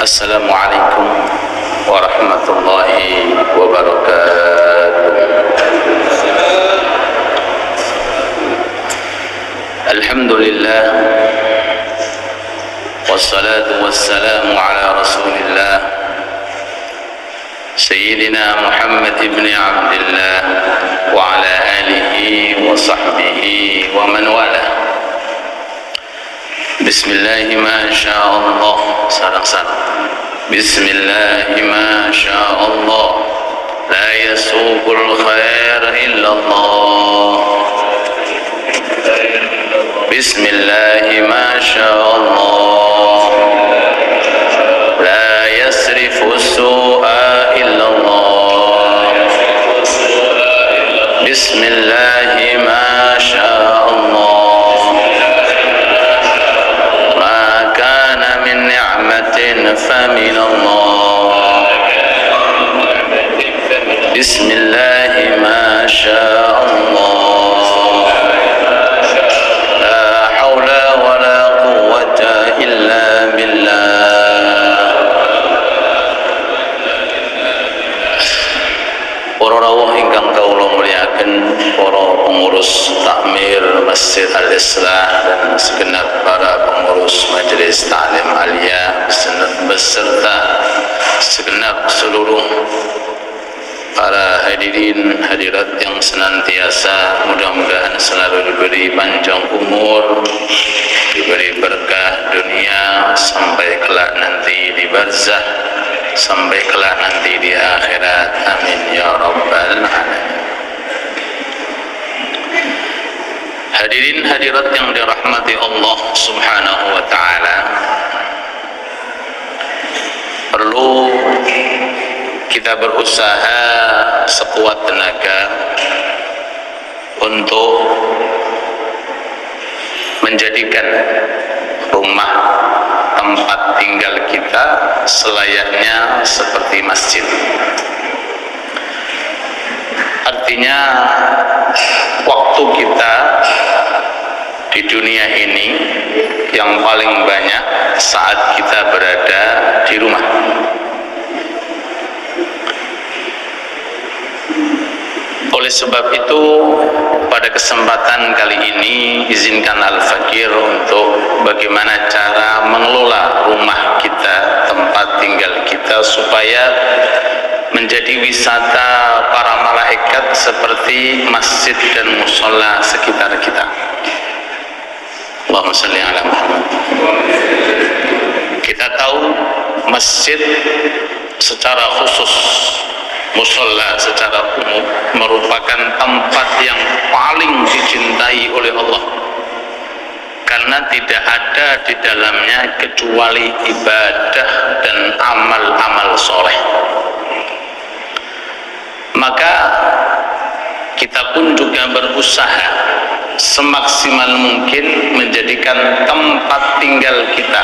Assalamualaikum warahmatullahi wabarakatuh. Alhamdulillah, wassalatu wassalamu ala rasulillah Sayyidina Muhammad ibn Abdillah wa ala alihi wa sahbihi wa man wala. Bismillahi ma sya'allah. Sarang-sarang. Bismillahi ma sya'allah. La yasuqul khair illallah. Bismillahi ma sya'allah. La yasrifu su'a illallah. Bismillahi ma sya'allah. فمن الله. بسم الله ما شاء الله. لا حول ولا قوة إلا بالله. Para rawuh ingkang kawula mulyakaken, para pengurus takmir Masjid Al-Islah dan segenap para pengurus Majelis Ta'lim Aliyah beserta segenap seluruh para hadirin hadirat yang senantiasa mudah-mudahan selalu diberi panjang umur, diberi berkah dunia sampai kelak nanti di barzah, sampai kelak nanti di akhirat. Amin ya rabbal alamin. Hadirin hadirat yang dirahmati Allah Subhanahu wa taala, perlu kita berusaha sekuat tenaga untuk menjadikan rumah tempat tinggal kita selayaknya seperti masjid. Artinya waktu kita di dunia ini yang paling banyak saat kita berada di rumah. Oleh sebab itu, pada kesempatan kali ini izinkan Al-Fakir untuk bagaimana cara mengelola rumah kita, tempat tinggal kita, supaya menjadi wisata para malaikat seperti masjid dan mushola sekitar kita. Allahumma shalli ala Muhammad. Kita tahu masjid secara khusus, mushola secara umum merupakan tempat yang paling dicintai oleh Allah, karena tidak ada di dalamnya kecuali ibadah dan amal-amal soleh. Maka kita pun juga berusaha semaksimal mungkin menjadikan tempat tinggal kita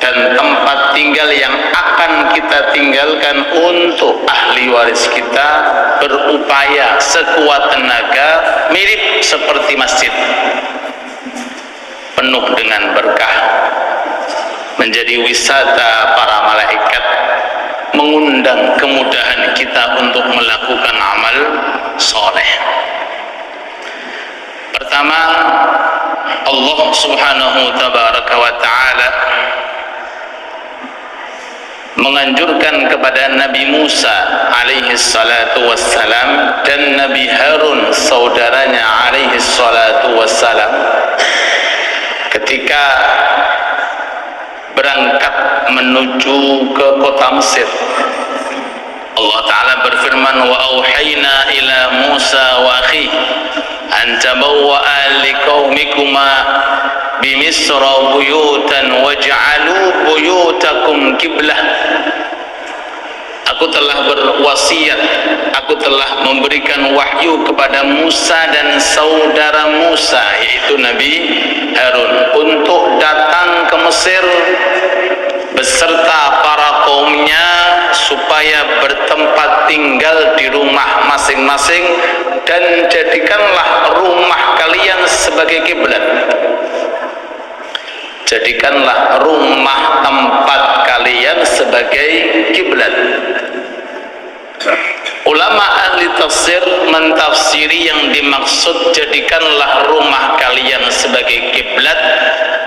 dan tempat tinggal yang akan kita tinggalkan untuk ahli waris kita berupaya sekuat tenaga mirip seperti masjid, penuh dengan berkah, menjadi wisata para malaikat, mengundang kemudahan kita untuk melakukan amal soleh. Pertama, Allah Subhanahu tabaraka wa ta'ala menganjurkan kepada Nabi Musa alaihi salatu wassalam dan Nabi Harun saudaranya alaihi salatu wassalam ketika berangkat menuju ke kota Mesir. Allah Ta'ala berfirman, wa auhayna ila Musa wa akhi an tabawwa'a liqaumikuma bimisra buyutan waj'alu buyutakum qiblah. Aku telah berwasiat, aku telah memberikan wahyu kepada Musa dan saudara Musa, yaitu Nabi Harun, untuk datang ke Mesir beserta para kaumnya supaya bertempat tinggal di rumah masing-masing, dan jadikanlah rumah kalian sebagai kiblat. Jadikanlah rumah tempat sebagai kiblat. Ulama ahli tafsir mentafsiri yang dimaksud jadikanlah rumah kalian sebagai kiblat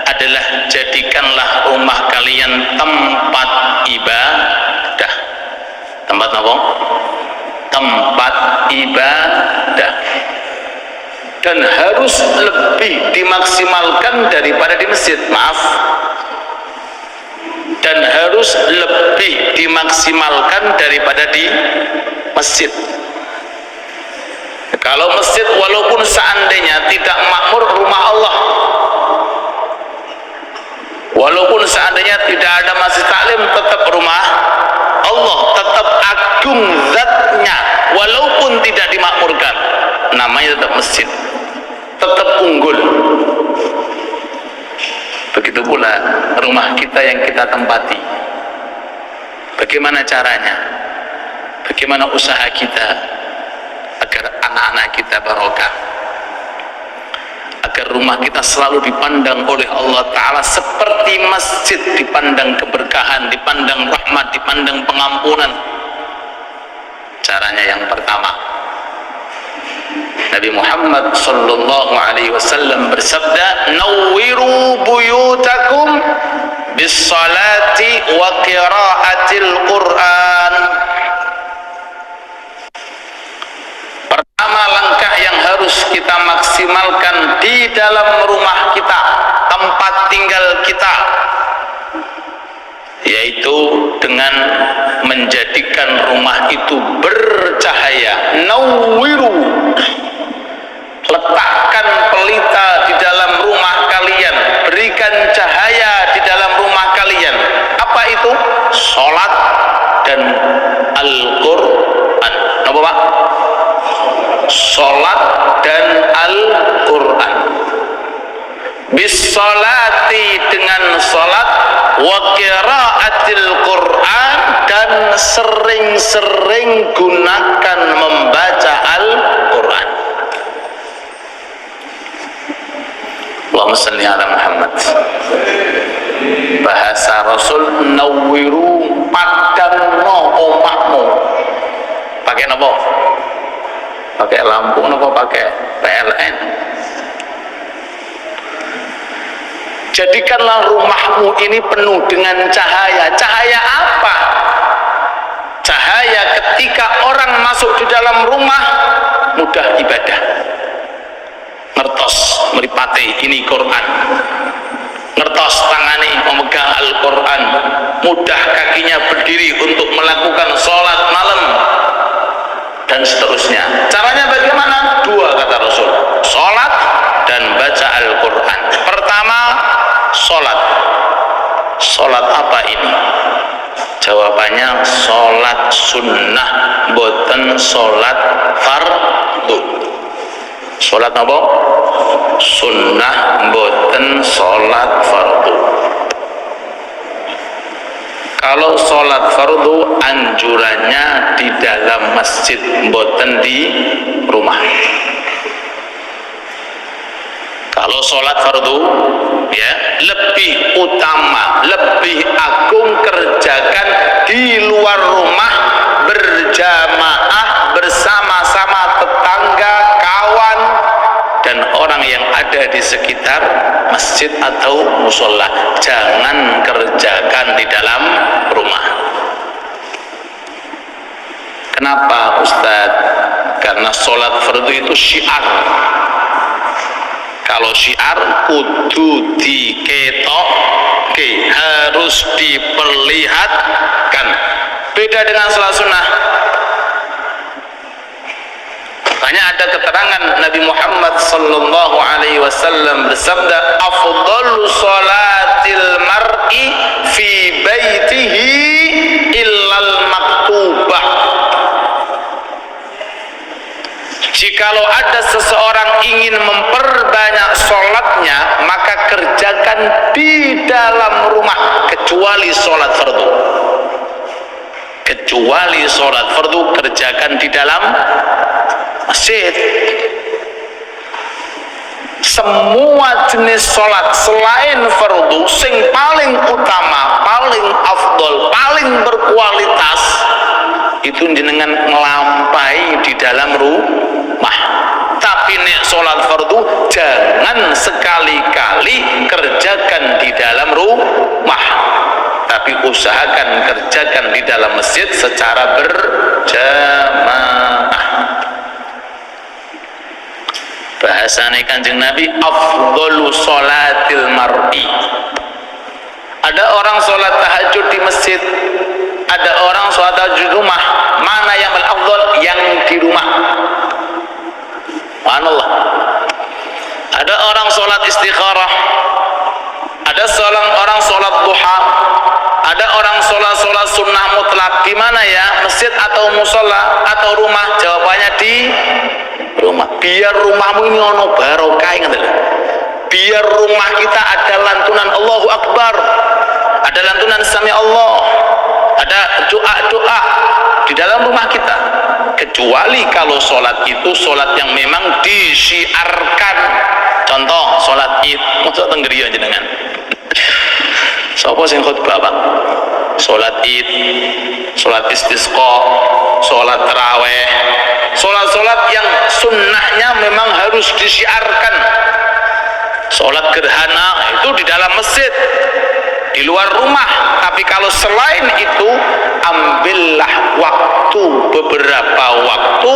adalah jadikanlah rumah kalian tempat ibadah. Tempat apa? Tempat ibadah. Dan harus lebih dimaksimalkan daripada di masjid. Maaf. Dan harus lebih dimaksimalkan daripada di masjid. Kalau masjid walaupun seandainya tidak makmur rumah Allah, walaupun seandainya tidak ada masjid taklim, tetap rumah Allah, tetap agung zatnya, walaupun tidak dimakmurkan, namanya tetap masjid, tetap unggul. Begitu pula rumah kita yang kita tempati. Bagaimana caranya? Bagaimana usaha kita agar anak-anak kita barokah, agar rumah kita selalu dipandang oleh Allah Ta'ala seperti masjid, dipandang keberkahan, dipandang rahmat, dipandang pengampunan. Caranya yang pertama, Nabi Muhammad sallallahu alaihi wasallam bersabda, "Nawwiru buyutakum bis-salati wa qiraatil Qur'an." Pertama langkah yang harus kita maksimalkan di dalam rumah kita, tempat tinggal kita, yaitu dengan menjadikan rumah itu bercahaya. Nawwiru, letakkan pelita di dalam rumah kalian, berikan cahaya di dalam rumah kalian. Apa itu? Salat dan Al-Quran. Apa Pak? Salat dan Al-Quran. Bisolati, dengan salat, wa qiraatil Quran, dan sering-sering gunakan membaca Al-Quran. Allahumma shalli ala Muhammad. Bahasa Rasul, nawwiru, padangno omahmu. Pakai apa? Pakai lampu apa pakai PLN? Jadikanlah rumahmu ini penuh dengan cahaya. Cahaya apa? Cahaya ketika orang masuk di dalam rumah mudah ibadah, ngertos meripati ini Quran, ngertos tangani memegang Al-Quran, mudah kakinya berdiri untuk melakukan sholat malam, dan seterusnya. Caranya bagaimana? Dua kata Rasul, sholat dan baca Al-Quran. Pertama, sholat. Sholat apa ini? Jawabannya sholat sunnah, boten sholat fardu. Sholat apa? Sunnah, boten sholat fardu. Kalau sholat fardu anjurannya di dalam masjid, boten di rumah. Kalau sholat fardu ya lebih utama, lebih agung kerjakan di luar rumah, berjamaah bersama-sama tetangga, kawan, dan orang yang ada di sekitar masjid atau musola. Jangan kerjakan di dalam rumah. Kenapa Ustadz? Karena sholat fardu itu syiar. Kalau syiar kudu diketoke, harus diperlihatkan. Beda dengan sholat sunnah. Makanya ada keterangan Nabi Muhammad sallallahu alaihi wasallam bersabda, afdalu sholatil mar'i fi baitihi illal maktubah. Jikalau ada seseorang ingin memperbanyak sholatnya, maka kerjakan di dalam rumah, kecuali sholat fardu. Kecuali sholat fardu kerjakan di dalam masjid. Semua jenis sholat selain fardu, sing paling utama, paling afdol, paling itu jenengan ngelampai di dalam rumah. Tapi nek sholat fardu jangan sekali-kali kerjakan di dalam rumah, tapi usahakan kerjakan di dalam masjid secara berjamaah. Bahasane Kanjeng Nabi, afdhalu sholatil mar'i. Ada orang sholat tahajud di masjid, ada orang sholat tahajud di rumah. Mana yang afdhal? Yang di rumah. Subhanallah. Ada orang sholat istikharah, ada orang sholat duha, ada orang sholat sunnah mutlak. Di mana ya? Masjid atau musola atau rumah? Jawabannya di rumah. Biar rumahmu ini ono barokah, ingat lho. Biar rumah kita ada lantunan Allahu Akbar, ada lantunan Sami Allah, ada doa-doa di dalam rumah kita. Kecuali kalau sholat itu sholat yang memang disiarkan. Contoh sholat id, maksud tenggeriya jenengan. Sapa sing khutbah Bang? Sholat id, sholat istisqa, sholat taraweh, sholat yang sunnahnya memang harus disiarkan. Sholat gerhana itu di dalam masjid, di luar rumah. Tapi kalau selain itu, ambillah waktu, beberapa waktu,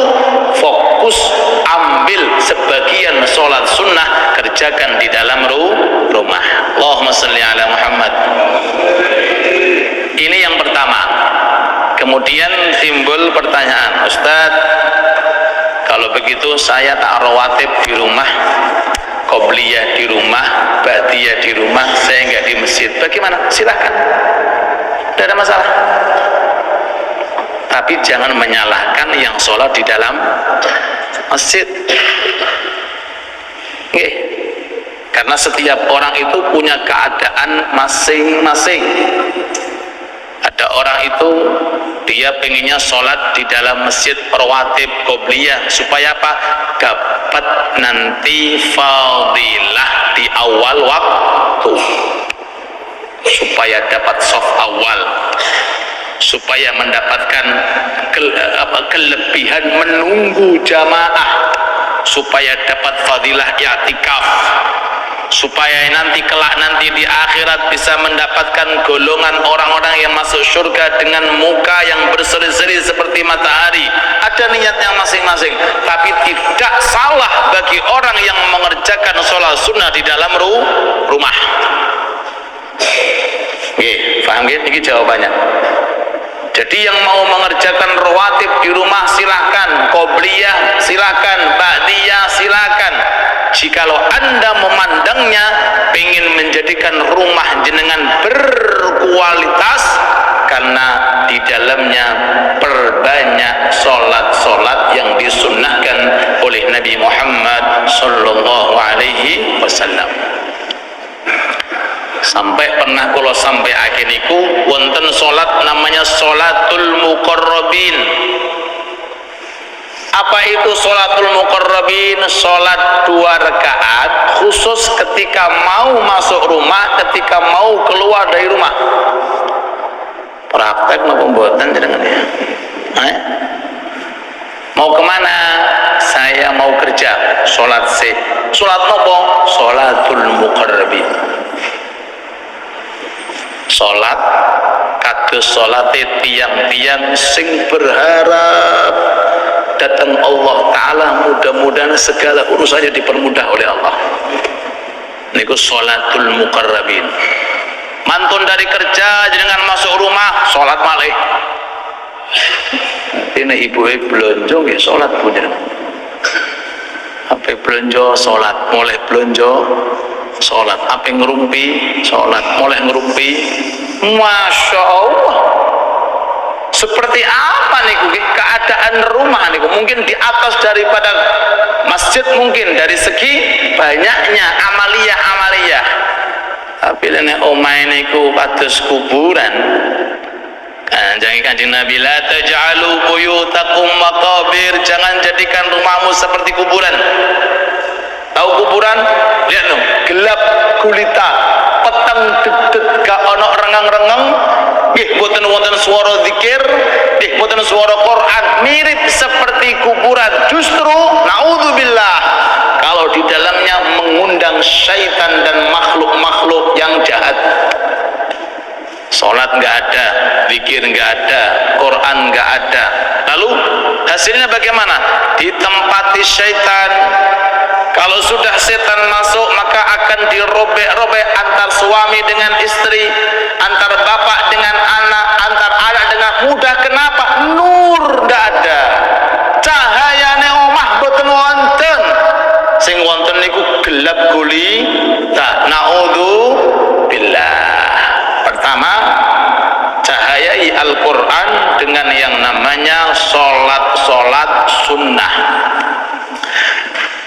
fokus ambil sebagian sholat sunnah, kerjakan di dalam rumah. Allahumma sholli ala Muhammad. Ini yang pertama. Kemudian timbul pertanyaan, Ustadz, kalau begitu saya tak rawatib di rumah, qobliyah di rumah, ba'diyah di rumah, saya enggak di masjid. Bagaimana? Silahkan, tidak ada masalah. Tapi jangan menyalahkan yang sholat di dalam masjid. Oke. Karena setiap orang itu punya keadaan masing-masing. Ada orang itu dia pengennya sholat di dalam masjid rawatib qobliyah supaya apa? Dapat nanti fadilah di awal waktu, supaya dapat shaf awal, supaya mendapatkan kelebihan menunggu jamaah, supaya dapat fadilah i'tikaf, supaya nanti kelak nanti di akhirat bisa mendapatkan golongan orang-orang yang masuk surga dengan muka yang berseri-seri seperti matahari. Ada niatnya masing-masing, tapi tidak salah bagi orang yang mengerjakan sholat sunnah di dalam rumah. Oke, paham gitu? Ini jawabannya. Jadi yang mau mengerjakan rawatib di rumah silahkan, qobliyah silahkan, ba'diyah silahkan. Jikalau Anda memandangnya ingin menjadikan rumah jenengan berkualitas, karena di dalamnya perbanyak sholat-sholat yang disunnahkan oleh Nabi Muhammad sallallahu alaihi wasallam. Sampai pernah kalau sampai akhiriku wonten sholat namanya sholatul muqarrabin. Apa itu sholatul muqarrabin? Sholat 2 rakaat khusus ketika mau masuk rumah, ketika mau keluar dari rumah. Praktek nopo mboten jenengan ya? Mau kemana? Saya mau kerja. Sholat sih. Sholat nopo? Sholatul muqarrabin. Sholat kados sholate tiang-tiang sing berharap datang Allah Ta'ala, mudah-mudahan segala urusannya dipermudah oleh Allah. Niku sholatul muqarrabin. Mantun dari kerja dengan masuk rumah sholat malih. Ini ibu belanja ya sholat punya. Apa belanja sholat, mulai belanja sholat, apa ngerumpi sholat, mulai ngerumpi. Masya Allah. Seperti apa nih keadaan rumah nih? Mungkin di atas daripada masjid, mungkin dari segi banyaknya amaliyah. Tapi nek omahe niku kados kuburan. Kanjeng Nabi, la taj'alu buyutakum maqabir, jangan jadikan rumahmu seperti kuburan. Tahu kuburan? Lihat dong, gelap gulita, peteng dedet, gak ono rengang-rengang, nggih boten wonten swara zikir, mboten swara Quran, mirip seperti kuburan. Justru naudzubillah kalau di dalamnya mengundang syaitan dan makhluk-makhluk yang jahat. Salat nggak ada, zikir nggak ada, Quran nggak ada. Lalu hasilnya bagaimana? Ditempati syaitan. Kalau sudah setan masuk, maka akan dirobek-robek antar suami dengan istri, antar bapak dengan anak, antar anak dengan muda. Kenapa? Nur nggak ada, cahayane omah boten wonten. Sing wonten niku gelap gulita. Naudzubillah. Pertama, cahayai Al-Quran dengan yang namanya sholat sunnah.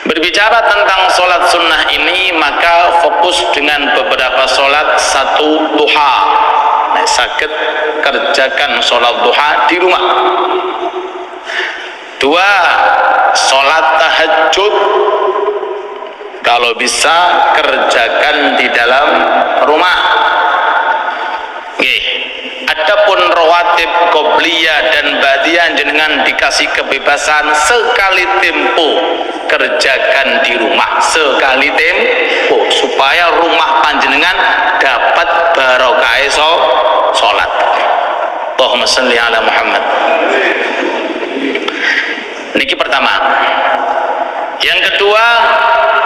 Berbicara tentang sholat sunnah ini, maka fokus dengan beberapa sholat. Satu, duha. Sakit kerjakan sholat duha di rumah. Dua, sholat tahajud. Kalau bisa kerjakan di dalam rumah. Adapun rawatib qobliyah dan ba'diyah jenengan dikasih kebebasan sekali tempo, kerjakan di rumah sekali tempo supaya rumah panjenengan dapat barokah sholat. Allahumma sholli ala Muhammad. Niki pertama. Yang kedua,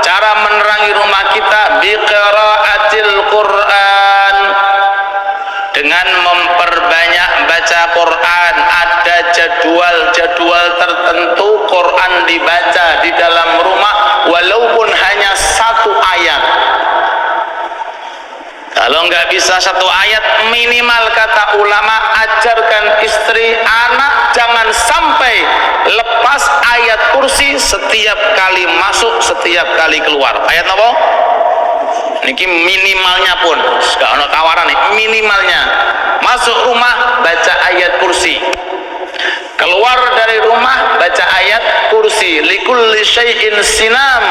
cara menerangi rumah kita biqiraatil Quran, dengan memperbanyak baca Quran. Ada jadwal tertentu Quran dibaca di dalam rumah walaupun hanya satu ayat. Kalau nggak bisa satu ayat, minimal kata ulama ajarkan istri, anak jangan sampai lepas ayat kursi setiap kali masuk, setiap kali keluar. Ayat apa? Niki minimalnya pun gak ada tawaran nih, minimalnya masuk rumah baca ayat kursi, keluar dari rumah baca ayat kursi. Likulli syai'in sinam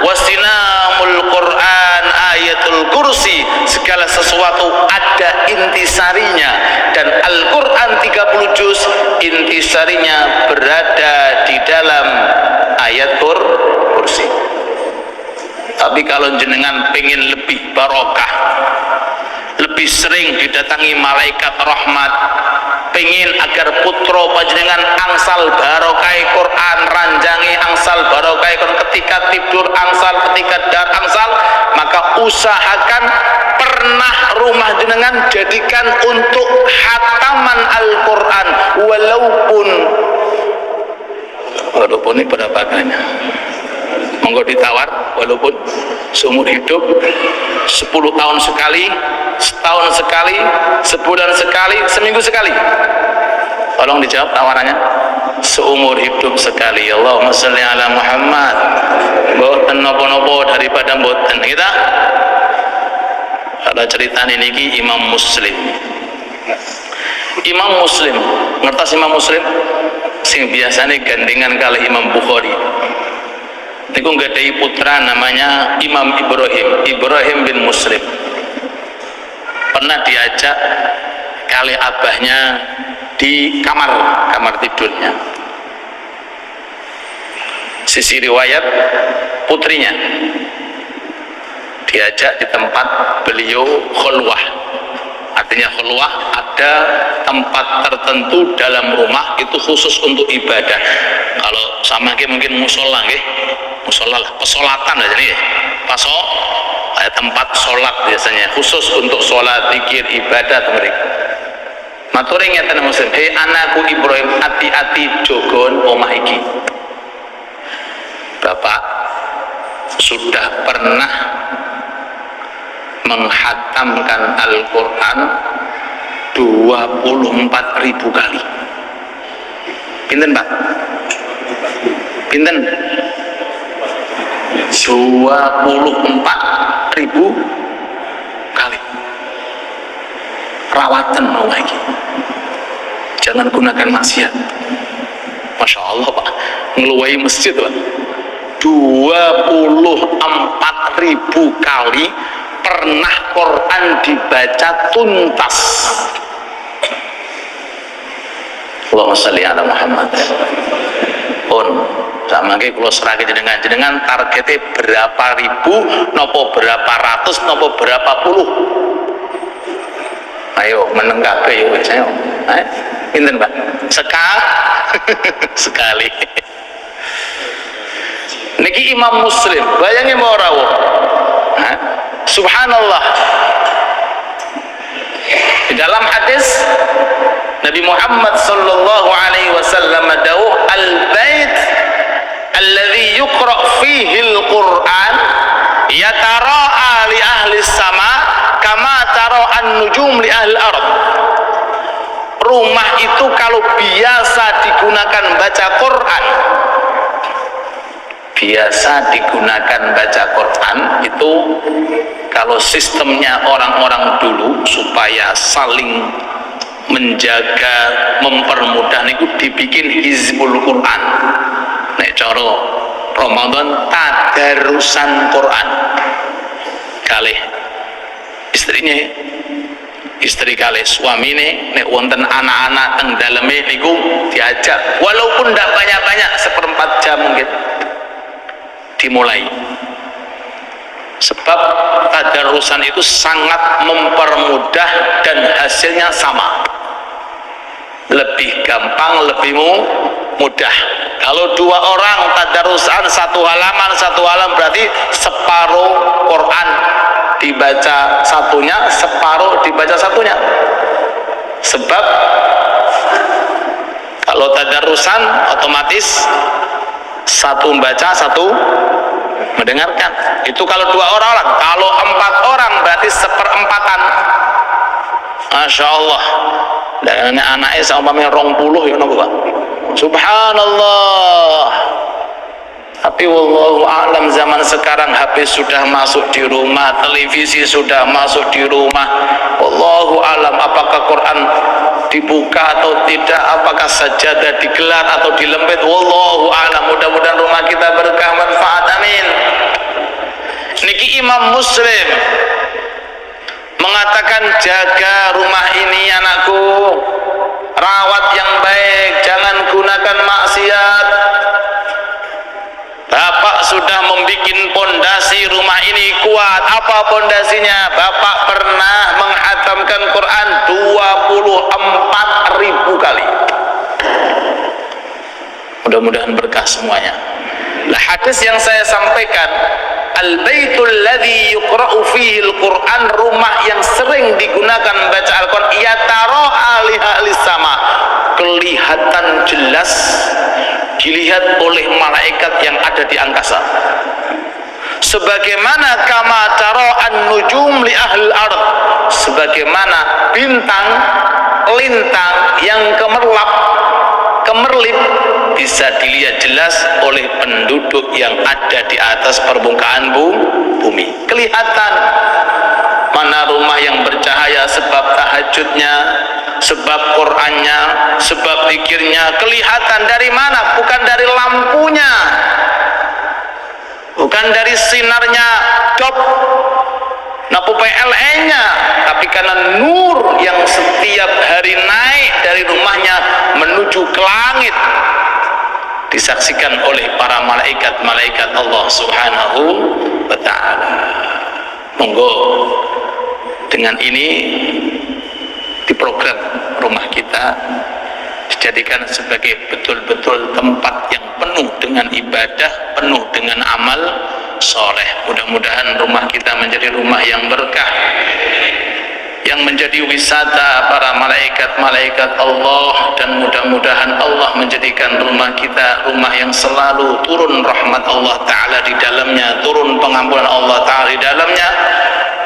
wasinamul Quran ayatul kursi. Segala sesuatu ada intisarinya, dan Al-Quran 30 juz intisarinya berada di dalam ayat kursi. Tapi kalau jenengan pengen lebih barokah, lebih sering didatangi malaikat rahmat, pengen agar putra panjenengan angsal barokah Quran, ranjangi angsal barokah Quran, ketika tidur angsal, ketika dar angsal, maka usahakan pernah rumah jenengan jadikan untuk khataman Al-Quran, walaupun ini berapa banyak. Monggo ditawar, walaupun seumur hidup 10 tahun sekali, setahun sekali, sebulan sekali, seminggu sekali. Tolong dijawab tawarannya. Seumur hidup sekali. Allahumma sholli ala Muhammad. Mboten nopo-nopo daripada mboten kita. Ada cerita ini Imam Muslim. Imam Muslim, ngertos Imam Muslim? Sing biasanya gandengan kali Imam Bukhari. Niku nggadahi putra namanya Imam Ibrahim bin Muslim. Pernah diajak kali abahnya di kamar tidurnya. Sisi riwayat putrinya diajak di tempat beliau khulwah. Artinya khulwah ada tempat tertentu dalam rumah itu khusus untuk ibadah. Kalau sama mungkin musola musola lah, pesolatan aja nih, ada tempat sholat biasanya khusus untuk sholat, zikir, ibadat mereka. Mature ngeten Muslim, hei anakku Ibrahim, hati-hati jogon omah iki. Bapak sudah pernah menghatamkan Al-Quran 24.000 kali. Pinten Pak? Pinten? 24.000 kali. Rawatan mau lagi. Jangan gunakan maksiat. Masya Allah Pak, ngeluai masjid Pak. 24.000 kali pernah Quran dibaca tuntas. Allahumma sholli ala Muhammad. Pun samangke kula serahke jenengan targete berapa ribu nopo berapa ratus nopo berapa puluh. Ayo meneng kabeh yo wis ayo. Pinten, Pak? Sekali. Niki Imam Muslim, bayangin mau rawuh. Subhanallah. Di dalam hadis Nabi Muhammad sallallahu alaihi wasallam dawuh al-bait alladhi yuqra fihi al-Qur'an yatara'a li ahli sama kama tara an-nujum li ahli al-ard. Rumah itu kalau biasa digunakan baca Quran, itu kalau sistemnya orang-orang dulu supaya saling menjaga, mempermudah niku dibikin hizbul Quran. Nek cara Ramadan tadarusan Quran. Kalih istri kali suamine nek wonten anak-anak teng daleme niku diajak walaupun ndak banyak-banyak 1/4 jam mungkin dimulai, sebab tadarusan itu sangat mempermudah dan hasilnya sama, lebih gampang, lebih mudah. Kalau 2 orang tadarusan 1 halaman berarti separuh Quran dibaca satunya, separuh dibaca satunya. Sebab kalau tadarusan otomatis satu membaca, satu mendengarkan. Itu kalau 2 orang. Kalau 4 orang berarti 1/4. Masya Allah. Dan anaknya sama 20 ya nopo Pak. Subhanallah. Tapi wallahu a'lam, zaman sekarang HP sudah masuk di rumah, televisi sudah masuk di rumah. Wallahu a'lam apakah Quran dibuka atau tidak, apakah sajadah digelar atau dilempit. Wallahu a'lam. Mudah-mudahan rumah kita berkah manfaat, amin. Niki Imam Muslim mengatakan, jaga rumah ini anakku, rawat yang baik, jangan gunakan maksiat. Bapak sudah membuat pondasi rumah ini kuat. Apa pondasinya? Bapak pernah menghatamkan Quran 24.000 kali. Mudah-mudahan berkah semuanya. Nah, hadis yang saya sampaikan, al-baitul ladzi yuqra'u fihi al-Qur'an, rumah yang sering digunakan baca Al-Qur'an, yatara'a li ahli sama, kelihatan jelas dilihat oleh malaikat yang ada di angkasa, sebagaimana kama tara an-nujum li ahli al-ard, sebagaimana bintang lintang yang kemerlip bisa dilihat jelas oleh penduduk yang ada di atas permukaan bumi. Kelihatan mana rumah yang bercahaya, sebab tahajudnya, sebab Qur'annya, sebab zikirnya. Kelihatan dari mana? Bukan dari lampunya, bukan dari sinarnya dop napu PLN-nya, tapi karena nur yang setiap hari naik dari rumahnya menuju ke langit, disaksikan oleh para malaikat Allah Subhanahu wa ta'ala. Monggo dengan ini diprogram rumah kita dijadikan sebagai betul-betul tempat yang penuh dengan ibadah, penuh dengan amal soleh. Mudah-mudahan rumah kita menjadi rumah yang berkah, yang menjadi wisata para malaikat Allah, dan mudah-mudahan Allah menjadikan rumah kita rumah yang selalu turun rahmat Allah Ta'ala di dalamnya, turun pengampunan Allah Ta'ala di dalamnya.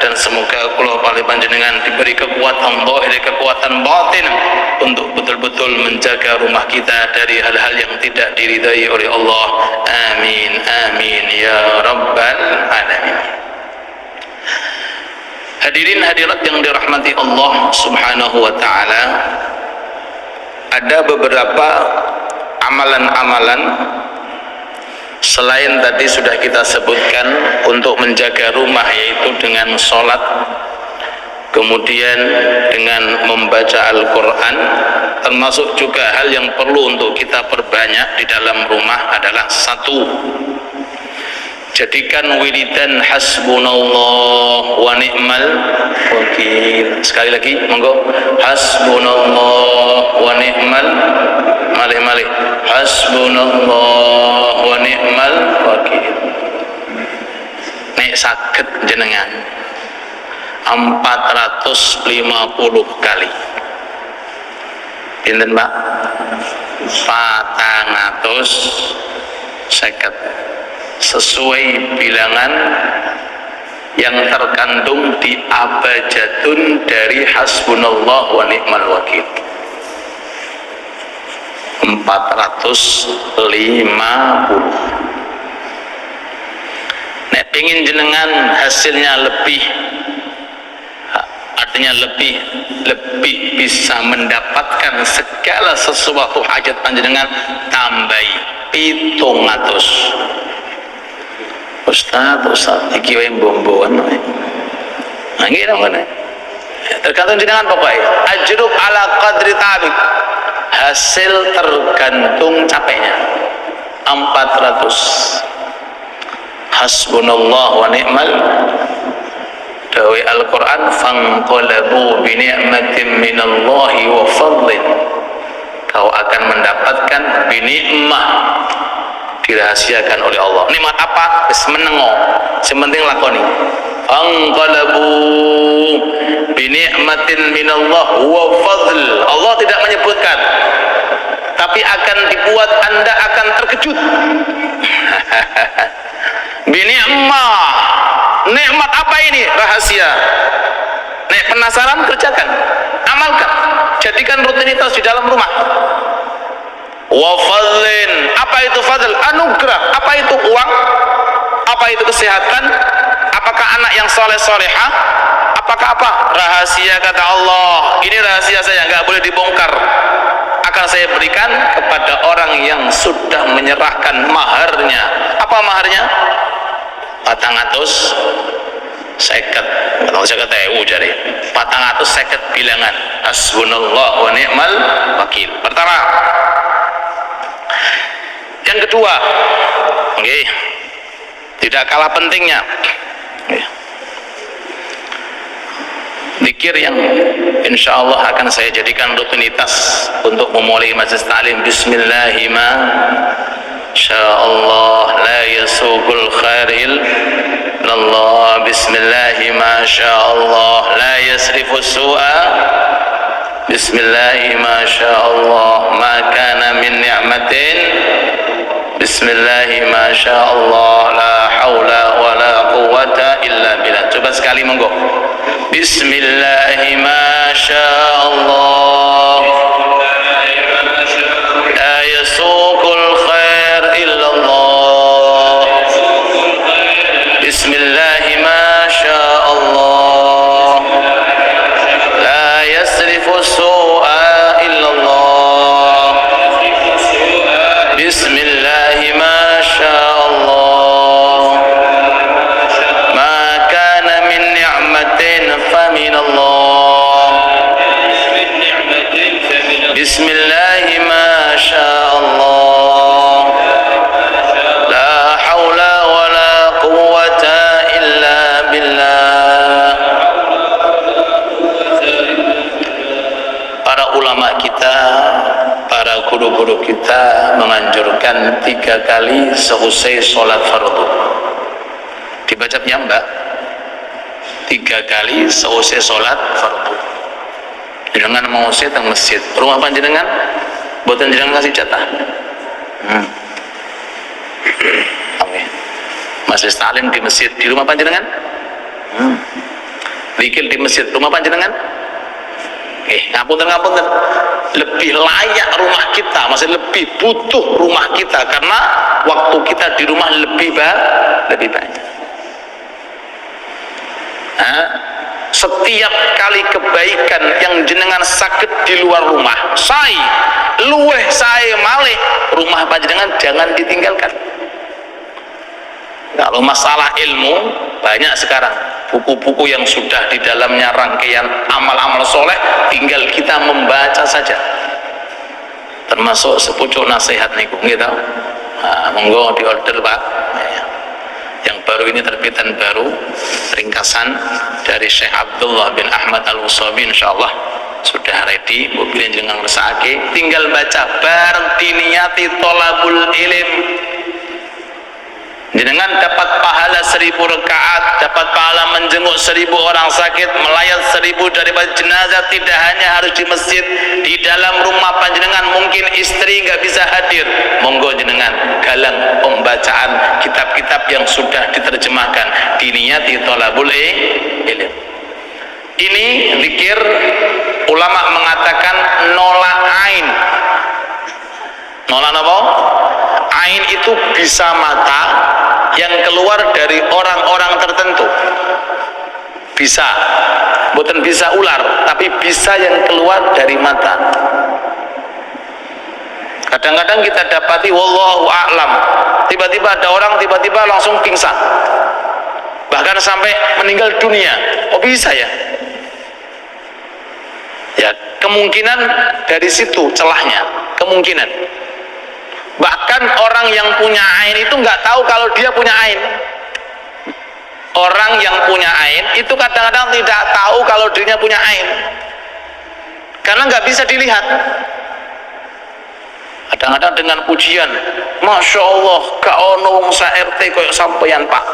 Dan semoga kula paling panjenengan diberi kekuatan zahir, kekuatan batin untuk betul-betul menjaga rumah kita dari hal-hal yang tidak diridai oleh Allah. Amin amin ya rabbal alamin. Hadirin hadirat yang dirahmati Allah Subhanahu wa ta'ala, ada beberapa amalan-amalan selain tadi sudah kita sebutkan untuk menjaga rumah, yaitu dengan sholat, kemudian dengan membaca Al-Quran. Termasuk juga hal yang perlu untuk kita perbanyak di dalam rumah adalah satu, jadikan wiridan hasbunallah wa ni'mal wakil. Sekali lagi, monggo. Hasbunallah wa ni'mal, malih-malih, hasbunallah wa ni'mal wakil. Nek saged jenengan 450 kali. Pinten Pak? 450 sesuai bilangan yang terkandung di abjadun dari hasbunallah wa ni'mal wakil. 450. Nek pengin jenengan hasilnya lebih, artinya lebih bisa mendapatkan segala sesuatu hajat panjenengan, tambahi 700. Ustaz iki wae mbomboan wae. Nah iki namanya tergantung jenengan pokoknya. Ajruk ala qadri ta'abik, hasil tergantung capeknya. 400. Hasbunallah wa ni'mal, dawi Al-Quran, fanqalabu bi ni'matin minallahi wa fadlin, kau akan mendapatkan bi ni'mah, dirahasiakan oleh Allah. Nikmat apa? Wis menengo, sementing lakoni. Fanqalabu bi ni'matin minallah wa fadl, Allah tidak menyebutkan, tapi akan dibuat Anda akan terkejut. Bi ni'mah, nikmat apa ini? Rahasia. Nek penasaran, kerjakan, amalkan, jadikan rutinitas di dalam rumah. Wa fadlin, apa itu fadl? Anugerah. Apa itu uang? Apa itu kesehatan? Apakah anak yang soleh solehah? Apakah apa? Rahasia kata Allah. Ini rahasia saya, nggak boleh dibongkar. Akan saya berikan kepada orang yang sudah menyerahkan maharnya. Apa maharnya? 450 jari 450 bilangan hasbunallah wa ni'mal wakil. Pertama. Yang kedua, okay, tidak kalah pentingnya, okay, zikir yang insya Allah akan saya jadikan rutinitas untuk memulai majelis ta'lim. Bismillahirrahmanirrahim. Insyaallah la yasuqul khairil lallah. Bismillahi ma syaallah la yasrifu su'a. Bismillahi ma syaallah ma kana min ni'matin. Bismillahi ma syaallah la haula wa la quwwata illa billah. Coba sekali monggo. Bismillahi ma syaallah la yasuqul khair illallah. Bismillahi ma syaallah la yasrifu su'a illallah. Bismillahi ma syaallah ma kana min ni'matin faminallah. Bismillahi ma syaallah la haula wa la quwwata illa billah. Para ulama kita, para guru-guru kita menganjurkan 3 kali seusai sholat fardu. Dibaca Mbak, 3 kali seusai sholat fardu. Jangan mau usai teng masjid. Rumah panjenengan boten jenengan kasih jatah. Oke. Majelis taklim di masjid, di rumah panjenengan. Zikir di masjid, rumah panjenengan. Ngapunten. Lebih layak rumah kita, maksudnya lebih butuh rumah kita karena waktu kita di rumah lebih banyak. Setiap kali kebaikan yang jenengan sakit di luar rumah, luweh saya malih rumah panjenengan jangan ditinggalkan. Kalau masalah ilmu banyak sekarang buku-buku yang sudah di dalamnya rangkaian amal-amal soleh, tinggal kita membaca saja. termasuk sepucuk nasihat niku gitu. Monggo di order Pak. Yang baru ini terbitan baru ringkasan dari Syekh Abdullah bin Ahmad Al-Usabi, insyaallah sudah ready. Mobilnya jangan resake, tinggal baca bareng diniyati tolabul ilim. Jenengan dapat pahala 1000 rakaat, dapat pahala menjenguk 1000 orang sakit, melayat 1000 daripada jenazah. Tidak hanya harus di masjid, di dalam rumah panjenengan mungkin istri nggak bisa hadir, monggo jenengan galang pembacaan kitab-kitab yang sudah diterjemahkan, diniyati tolabul ilm. Ini zikir ulama mengatakan nolak ain. Nolak apa? Ain itu bisa mata yang keluar dari orang-orang tertentu, bisa, bukan bisa ular, tapi bisa yang keluar dari mata. Kadang-kadang kita dapati wallahu a'lam, tiba-tiba ada orang tiba-tiba langsung pingsan, bahkan sampai meninggal dunia. Oh bisa ya? Ya kemungkinan dari situ celahnya, kemungkinan. Bahkan orang yang punya ain itu nggak tahu kalau dia punya ain. Orang yang punya ain itu kadang-kadang tidak tahu kalau dirinya punya ain, karena nggak bisa dilihat. Kadang-kadang dengan pujian, Masya Allah, gak ono wong sa RT koyo sampeyan Pak.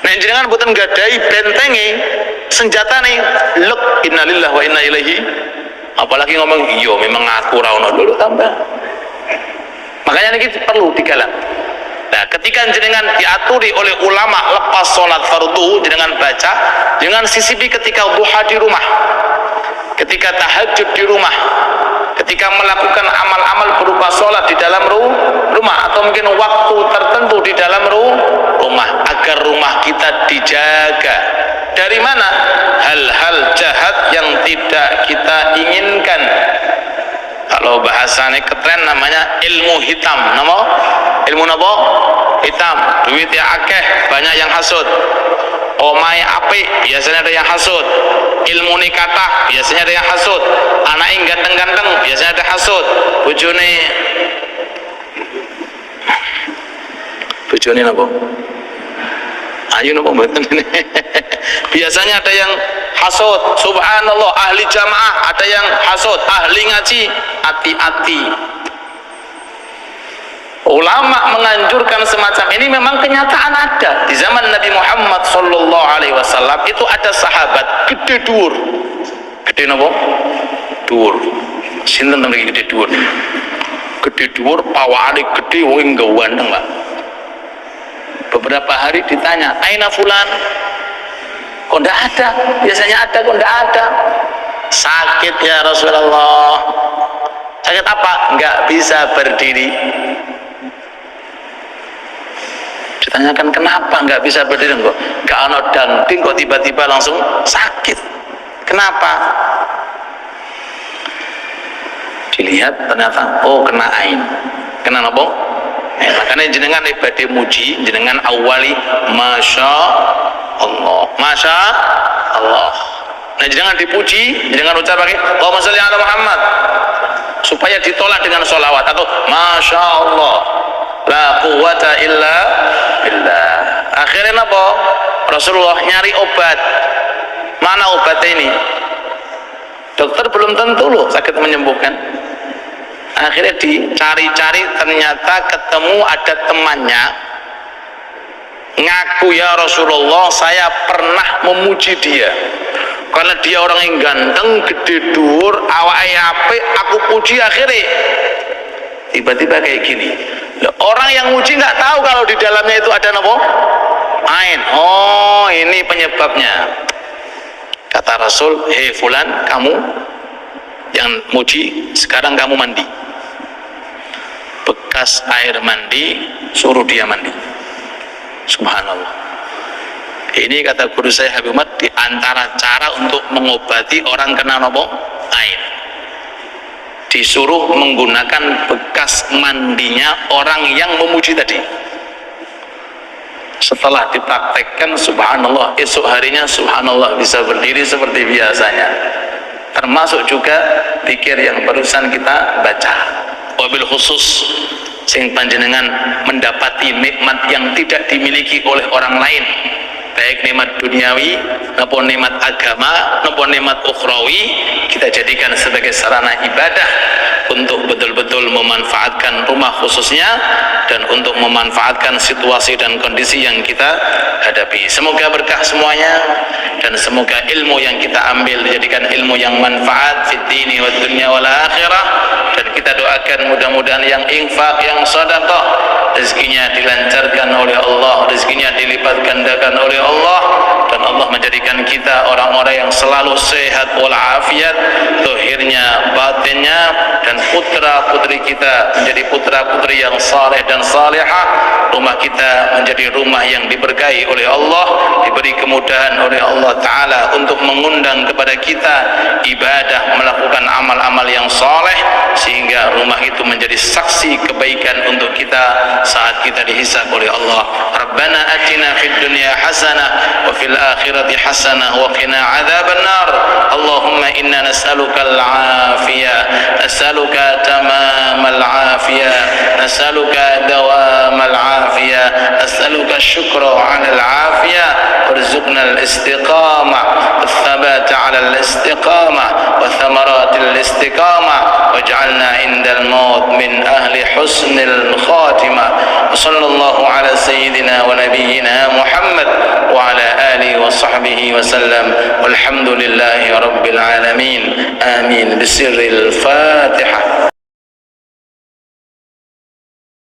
Nah jenengan boten gadai bentengi senjata nih, lek innalillahi wa inna ilaihi. Apalagi ngomong iya memang aku ra ono dulu tambah. Makanya ini perlu digalang. Nah, ketika jenengan diaturi oleh ulama lepas sholat fardu, jenengan baca, jangan sisipi ketika duha di rumah, ketika tahajud di rumah, ketika melakukan amal-amal berupa sholat di dalam rumah, atau mungkin waktu tertentu di dalam rumah, agar rumah kita dijaga. Dari mana? Hal-hal jahat yang tidak kita inginkan. Kalau bahasanya keren namanya ilmu hitam. Nama ilmu apa? Hitam. Duit ya akeh, banyak yang hasud. Omai apik, biasanya ada yang hasud. Ilmu nikah, biasanya ada yang hasud. Anak yang ganteng-ganteng, biasanya ada hasud. Bojone apa? Ayo napa mboten ini. Biasanya ada yang hasud. Subhanallah, ahli jamaah ada yang hasud, ahli ngaji, hati-hati. Ulama menganjurkan semacam ini, memang kenyataan ada. Di zaman Nabi Muhammad sallallahu alaihi wasallam itu ada sahabat gede dhuwur. Gede napa? Dhuwur. Sinten mriki gede dhuwur? Gede dhuwur, pawake gede, wong ganteng, Pak. Beberapa hari ditanya, aina fulan? Kok enggak ada? Biasanya ada, kok enggak ada? Sakit ya Rasulullah. Sakit apa? Enggak bisa berdiri. Ditanyakan kenapa enggak bisa berdiri? Kok enggak ono danting, kok tiba-tiba langsung sakit? Kenapa? Dilihat ternyata, oh kena ain. Kena apa? Makanya jenengan ibadah muji, jenengan awali Masya Allah, Masya Allah. Nah jenengan dipuji, jenengan ucap pakai Allahumma sholli ala Muhammad, supaya ditolak dengan sholawat atau Masya Allah, la quwwata illa billah. Akhirnya apa? Rasulullah nyari obat. Mana obatnya ini? Dokter belum tentu loh sakit menyembuhkan. Akhirnya dicari-cari, ternyata ketemu ada temannya ngaku, ya Rasulullah saya pernah memuji dia karena dia orang yang ganteng, gede dhuwur, awake apik, aku puji. Akhirnya tiba-tiba kayak gini. Orang yang muji nggak tahu kalau di dalamnya itu ada apa? Ain. Oh ini penyebabnya. Kata Rasul, hei fulan, kamu yang muji, sekarang kamu mandi. Bekas air mandi, suruh dia mandi. Subhanallah. Ini kata guru saya Habib Umar, di antara cara untuk mengobati orang kena nopo air, disuruh menggunakan bekas mandinya orang yang memuji tadi. Setelah dipraktekkan, subhanallah, esok harinya subhanallah bisa berdiri seperti biasanya. termasuk juga zikir yang barusan kita baca. Wabil khusus sing panjenengan mendapati nikmat yang tidak dimiliki oleh orang lain, baik nikmat duniawi maupun nikmat agama maupun nikmat ukhrawi, kita jadikan sebagai sarana ibadah untuk betul-betul memanfaatkan rumah khususnya dan untuk memanfaatkan situasi dan kondisi yang kita hadapi. Semoga berkah semuanya dan semoga ilmu yang kita ambil dijadikan ilmu yang manfaat fid dini wad dunya wal akhirah, dan kita doakan mudah-mudahan yang infak, yang sedekah, rezekinya dilancarkan oleh Allah, rezekinya dilipat gandakan oleh Allah, dan Allah menjadikan kita orang-orang yang selalu sehat walafiat zahirnya batinnya, dan putra-putri kita menjadi putra-putri yang saleh dan salihah, rumah kita menjadi rumah yang diberkahi oleh Allah, diberi kemudahan oleh Allah Ta'ala untuk mengundang kepada kita ibadah, melakukan amal-amal yang saleh, sehingga rumah itu menjadi saksi kebaikan untuk kita saat kita dihisab oleh Allah. Rabbana atina fid dunya hasanah wa fil akhirati hasanah wa qina adzabannar. Allahumma inna nas'aluka al-afiyah, nas'aluka tamamal afiyah, nas'aluka dawamal afiyah, nas'aluka syukra 'ala al-afiyah, warzuqna al-istiqamah والثبات على الاستقامة وثمرات الاستقامة واجعلنا عند الموت من أهل حسن الخاتمة. وصلى الله على سيدنا ونبينا محمد وعلى آله وصحبه وسلم والحمد لله رب العالمين. آمين. بسر الفاتحة.